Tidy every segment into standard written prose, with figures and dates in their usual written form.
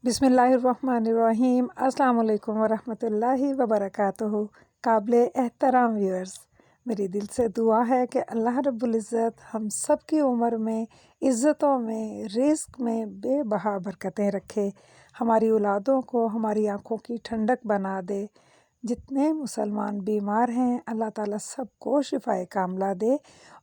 बिस्मिल्लाहिर्रहमानिर्रहीम। अस्सलाम वालेकुम वरहमतुल्लाहि वबरकातुहू। काबिल एहतराम व्यूअर्स, मेरी दिल से दुआ है कि अल्लाह रब्बुल इज़्ज़त हम सब की उम्र में, इज़्ज़तों में, रिज़्क में बेबहा बरकतें रखे, हमारी औलादों को हमारी आँखों की ठंडक बना दे। जितने मुसलमान बीमार हैं अल्लाह ताला सबको शिफ़ाए कामला दे,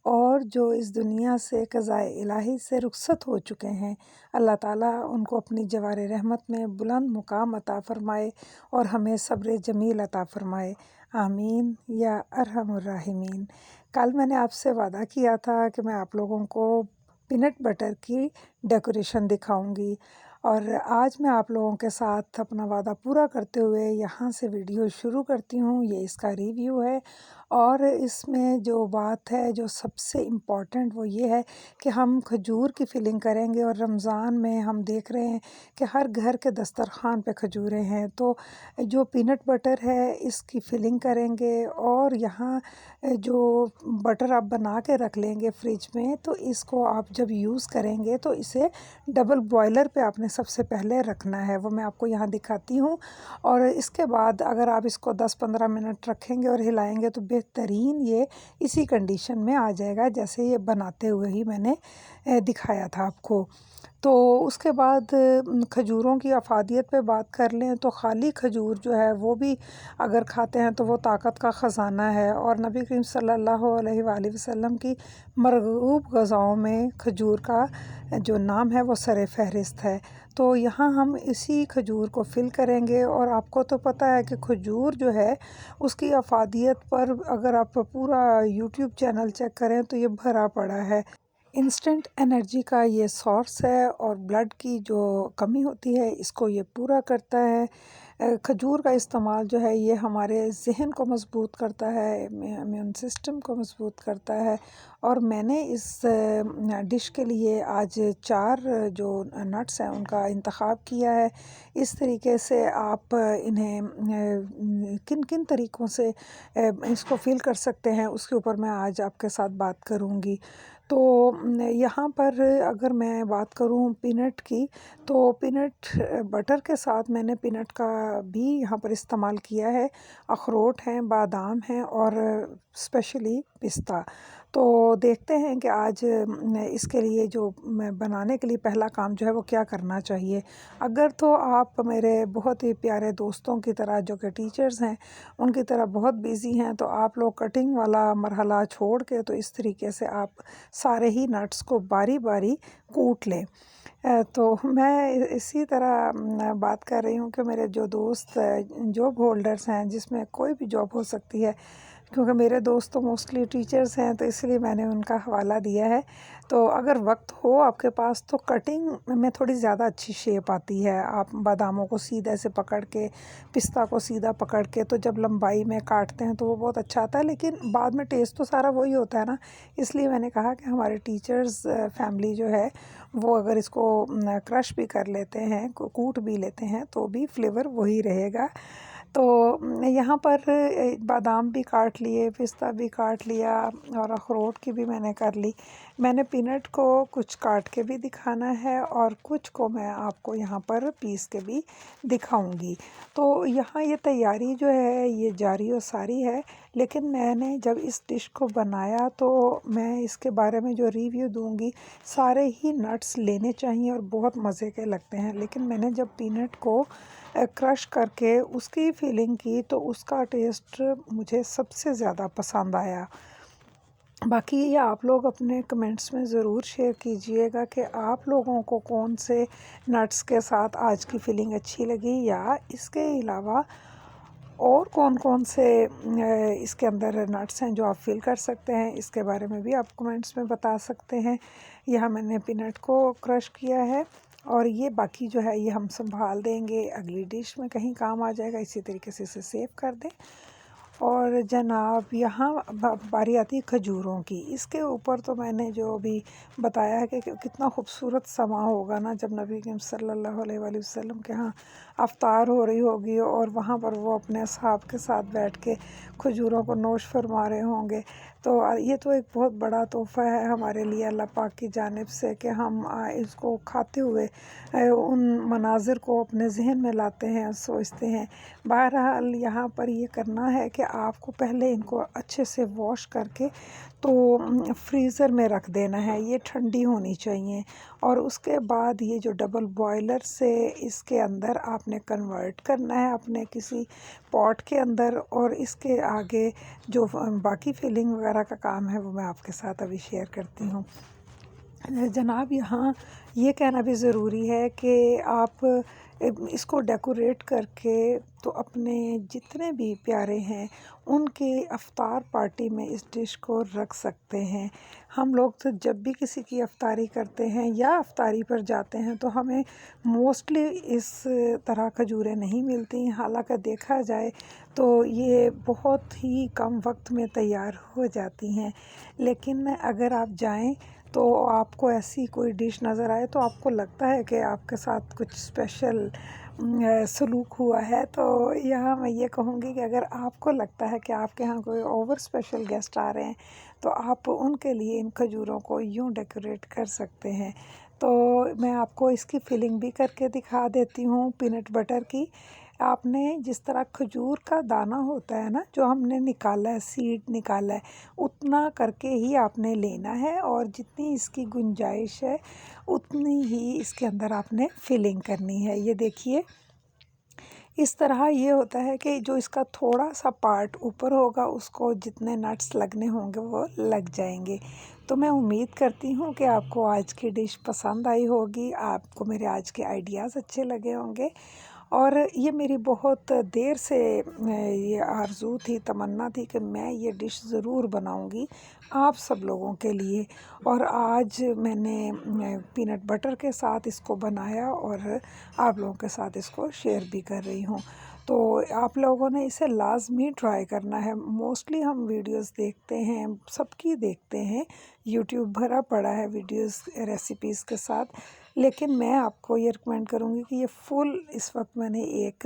और जो इस दुनिया से क़ज़ाए इलाही से रुख़सत हो चुके हैं अल्लाह ताला उनको अपनी जवार रहमत में बुलंद मुकाम अता फ़रमाए और हमें सब्र जमील अता फ़रमाए। आमीन या अरहमुर राहिमीन। कल मैंने आपसे वादा किया था कि मैं आप लोगों को पीनट बटर की डेकोरेशन दिखाऊंगी, और आज मैं आप लोगों के साथ अपना वादा पूरा करते हुए यहाँ से वीडियो शुरू करती हूँ। ये इसका रिव्यू है, और इसमें जो बात है जो सबसे इम्पॉर्टेंट वो ये है कि हम खजूर की फिलिंग करेंगे, और रमज़ान में हम देख रहे हैं कि हर घर के दस्तरखान पे खजूरें हैं, तो जो पीनट बटर है इसकी फिलिंग करेंगे। और यहाँ जो बटर आप बना के रख लेंगे फ्रिज में, तो इसको आप जब यूज़ करेंगे तो इसे डबल बॉयलर पे आपने सबसे पहले रखना है, वो मैं आपको यहाँ दिखाती हूँ। और इसके बाद अगर आप इसको 10-15 मिनट रखेंगे और हिलाएंगे तो बेहतरीन ये इसी कंडीशन में आ जाएगा जैसे ये बनाते हुए ही मैंने दिखाया था आपको। तो उसके बाद खजूरों की अफादियत पे बात कर लें तो खाली खजूर जो है वो भी अगर खाते हैं तो वो ताकत का ख़जाना है, और नबी करीम सल्लल्लाहु अलैहि वसल्लम की मरगूब ग़िज़ाओं में खजूर का जो नाम है वो सर फ़हरिस्त है। तो यहाँ हम इसी खजूर को फ़िल करेंगे, और आपको तो पता है कि खजूर जो है उसकी अफादियत पर अगर आप पूरा यूट्यूब चैनल चेक करें तो ये भरा पड़ा है। इंस्टेंट एनर्जी का ये सोर्स है, और ब्लड की जो कमी होती है इसको ये पूरा करता है। खजूर का इस्तेमाल जो है ये हमारे ज़हन को मज़बूत करता है, इम्यून सिस्टम को मज़बूत करता है। और मैंने इस डिश के लिए आज 4 जो नट्स हैं उनका इंतख़ाब किया है। इस तरीके से आप इन्हें किन किन तरीक़ों से इसको फ़ील कर सकते हैं उसके ऊपर मैं आज आपके साथ बात करूँगी। तो यहाँ पर अगर मैं बात करूँ पीनट की, तो पीनट बटर के साथ मैंने पीनट का भी यहाँ पर इस्तेमाल किया है। अखरोट हैं, बादाम हैं, और स्पेशली पिस्ता। तो देखते हैं कि आज इसके लिए जो मैं बनाने के लिए पहला काम जो है वो क्या करना चाहिए। अगर तो आप मेरे बहुत ही प्यारे दोस्तों की तरह जो कि टीचर्स हैं उनकी तरह बहुत बिज़ी हैं, तो आप लोग कटिंग वाला मरहला छोड़ के तो इस तरीके से आप सारे ही नट्स को बारी बारी कूट लें। तो मैं इसी तरह बात कर रही हूँ कि मेरे जो दोस्त जॉब होल्डर्स हैं, जिसमें कोई भी जॉब हो सकती है, क्योंकि मेरे दोस्त तो मोस्टली टीचर्स हैं तो इसलिए मैंने उनका हवाला दिया है। तो अगर वक्त हो आपके पास तो कटिंग में थोड़ी ज़्यादा अच्छी शेप आती है। आप बादामों को सीधे से पकड़ के, पिस्ता को सीधा पकड़ के, तो जब लंबाई में काटते हैं तो वो बहुत अच्छा आता है, लेकिन बाद में टेस्ट तो सारा वही होता है ना। इसलिए मैंने कहा कि हमारे टीचर्स फैमिली जो है वो अगर इसको क्रश भी कर लेते हैं, कूट भी लेते हैं, तो भी फ्लेवर वही रहेगा। तो यहाँ पर बादाम भी काट लिए, पिस्ता भी काट लिया, और अखरोट की भी मैंने कर ली। मैंने पीनट को कुछ काट के भी दिखाना है, और कुछ को मैं आपको यहाँ पर पीस के भी दिखाऊंगी। तो यहाँ ये तैयारी जो है ये जारी और सारी है, लेकिन मैंने जब इस डिश को बनाया तो मैं इसके बारे में जो रिव्यू दूंगी, सारे ही नट्स लेने चाहिए और बहुत मज़े के लगते हैं। लेकिन मैंने जब पीनट को क्रश करके उसकी फीलिंग की तो उसका टेस्ट मुझे सबसे ज़्यादा पसंद आया। बाकी ये आप लोग अपने कमेंट्स में ज़रूर शेयर कीजिएगा कि आप लोगों को कौन से नट्स के साथ आज की फीलिंग अच्छी लगी, या इसके अलावा और कौन कौन से इसके अंदर नट्स हैं जो आप फील कर सकते हैं। इसके बारे में भी आप कमेंट्स में बता सकते हैं। यहाँ मैंने पीनट को क्रश किया है, और ये बाकी जो है ये हम संभाल देंगे, अगली डिश में कहीं काम आ जाएगा। इसी तरीके से इसे सेव कर दें। और जनाब यहाँ बारी आती है खजूरों की। इसके ऊपर तो मैंने जो अभी बताया है कि कितना खूबसूरत समा होगा ना जब नबी करीम सल्लल्लाहु अलैहि वसल्लम के यहाँ अफ्तार हो रही होगी, और वहाँ पर वो अपने असहाब के साथ बैठ के खजूरों को नोश फरमा रहे होंगे। तो ये तो एक बहुत बड़ा तोहफ़ा है हमारे लिए अल्लाह पाक की जानिब से कि हम इसको खाते हुए उन मनाज़िर को अपने ज़हन में लाते हैं और सोचते हैं। बहरहाल यहाँ पर ये करना है कि आपको पहले इनको अच्छे से वॉश करके तो फ्रीज़र में रख देना है, ये ठंडी होनी चाहिए। और उसके बाद ये जो डबल बॉयलर से इसके अंदर आपने कन्वर्ट करना है अपने किसी पॉट के अंदर, और इसके आगे जो बाकी फिलिंग वगैरह का काम है वो मैं आपके साथ अभी शेयर करती हूँ। जनाब, यहाँ ये कहना भी ज़रूरी है कि आप इसको डेकोरेट करके तो अपने जितने भी प्यारे हैं उनके अफ्तार पार्टी में इस डिश को रख सकते हैं। हम लोग तो जब भी किसी की अफ्तारी करते हैं या अफ्तारी पर जाते हैं तो हमें मोस्टली इस तरह खजूरें नहीं मिलती। हालांकि देखा जाए तो ये बहुत ही कम वक्त में तैयार हो जाती हैं, लेकिन अगर आप जाएं तो आपको ऐसी कोई डिश नज़र आए तो आपको लगता है कि आपके साथ कुछ स्पेशल सलूक हुआ है, तो यहाँ मैं ये कहूँगी कि अगर आपको लगता है कि आपके यहाँ कोई ओवर स्पेशल गेस्ट आ रहे हैं तो आप उनके लिए इन खजूरों को यूँ डेकोरेट कर सकते हैं। तो मैं आपको इसकी फिलिंग भी करके दिखा देती हूँ पीनट बटर की। आपने जिस तरह खजूर का दाना होता है ना, जो हमने निकाला है, सीड निकाला है, उतना करके ही आपने लेना है और जितनी इसकी गुंजाइश है उतनी ही इसके अंदर आपने फिलिंग करनी है। ये देखिए, इस तरह ये होता है कि जो इसका थोड़ा सा पार्ट ऊपर होगा उसको जितने नट्स लगने होंगे वो लग जाएंगे। तो मैं उम्मीद करती हूँ कि आपको आज की डिश पसंद आई होगी, आपको मेरे आज के आइडियाज़ अच्छे लगे होंगे। और ये मेरी बहुत देर से ये आरज़ू थी, तमन्ना थी कि मैं ये डिश ज़रूर बनाऊंगी आप सब लोगों के लिए। और आज मैंने पीनट बटर के साथ इसको बनाया और आप लोगों के साथ इसको शेयर भी कर रही हूँ। तो आप लोगों ने इसे लाज़मी ट्राई करना है। मोस्टली हम वीडियोस देखते हैं, सबकी देखते हैं, यूट्यूब भरा पड़ा है वीडियोस रेसिपीज़ के साथ, लेकिन मैं आपको ये रिकमेंड करूँगी कि ये फुल, इस वक्त मैंने एक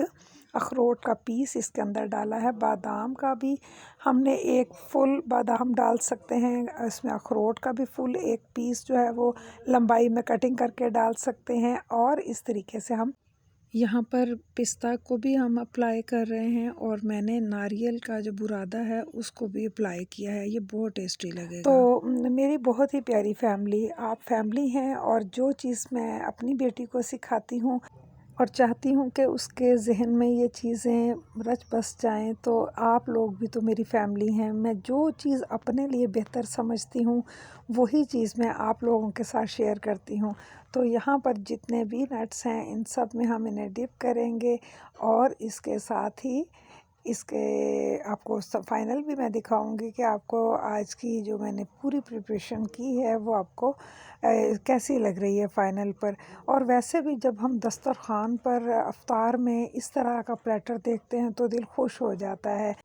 अखरोट का पीस इसके अंदर डाला है, बादाम का भी हमने एक फुल बादाम डाल सकते हैं, इसमें अखरोट का भी फुल एक पीस जो है वो लंबाई में कटिंग करके डाल सकते हैं। और इस तरीके से हम यहाँ पर पिस्ता को भी हम अप्लाई कर रहे हैं और मैंने नारियल का जो बुरादा है उसको भी अप्लाई किया है, ये बहुत टेस्टी लगेगा। तो मेरी बहुत ही प्यारी फैमिली, आप फैमिली हैं, और जो चीज़ मैं अपनी बेटी को सिखाती हूँ और चाहती हूँ कि उसके ज़हन में ये चीज़ें रच बस जाएं, तो आप लोग भी तो मेरी फैमिली हैं। मैं जो चीज़ अपने लिए बेहतर समझती हूँ वही चीज़ मैं आप लोगों के साथ शेयर करती हूँ। तो यहाँ पर जितने भी नट्स हैं इन सब में हम इन्हें डिप करेंगे और इसके साथ ही इसके आपको फाइनल भी मैं दिखाऊंगी कि आपको आज की जो मैंने पूरी प्रिपरेशन की है वो आपको कैसी लग रही है फ़ाइनल पर। और वैसे भी जब हम दस्तरख़्वान पर अफ्तार में इस तरह का प्लेटर देखते हैं तो दिल खुश हो जाता है।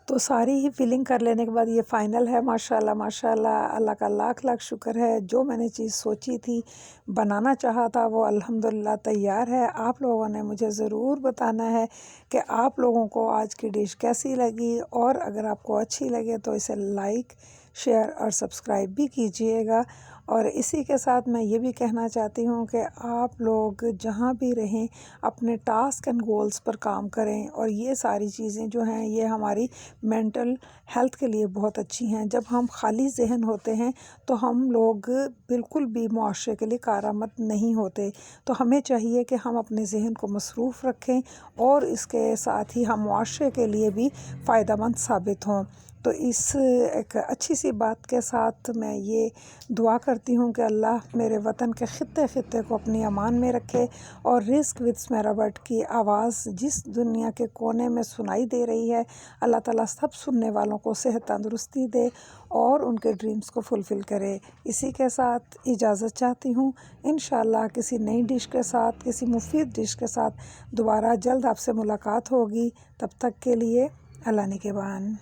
तो सारी ही फिलिंग कर लेने के बाद ये फ़ाइनल है। माशाल्लाह माशाल्लाह, अल्लाह का लाख लाख शुक्र है, जो मैंने चीज़ सोची थी, बनाना चाहा था, वो अल्हम्दुलिल्लाह तैयार है। आप लोगों ने मुझे ज़रूर बताना है कि आप लोगों को आज की डिश कैसी लगी, और अगर आपको अच्छी लगे तो इसे लाइक, शेयर और सब्सक्राइब भी कीजिएगा। और इसी के साथ मैं ये भी कहना चाहती हूँ कि आप लोग जहाँ भी रहें अपने टास्क एंड गोल्स पर काम करें, और ये सारी चीज़ें जो हैं ये हमारी मेंटल हेल्थ के लिए बहुत अच्छी हैं। जब हम खाली जहन होते हैं तो हम लोग बिल्कुल भी मुआशरे के लिए कारामद नहीं होते। तो हमें चाहिए कि हम अपने जहन को मसरूफ़ रखें और इसके साथ ही हम मुआशरे के लिए भी फ़ायदेमंद साबित हों। तो इस एक अच्छी सी बात के साथ मैं ये दुआ करती हूँ कि अल्लाह मेरे वतन के ख़ित्ते ख़ित्ते को अपनी अमान में रखे, और रिस्क विद स्मेरा बट की आवाज़ जिस दुनिया के कोने में सुनाई दे रही है, अल्लाह ताला सब सुनने वालों को सेहत तंदुरुस्ती दे और उनके ड्रीम्स को फुलफ़िल करे। इसी के साथ इजाज़त चाहती हूँ। इंशाअल्लाह किसी नई डिश के साथ, किसी मुफीद डिश के साथ दोबारा जल्द आपसे मुलाकात होगी। तब तक के लिए अल्लाह निगहबान।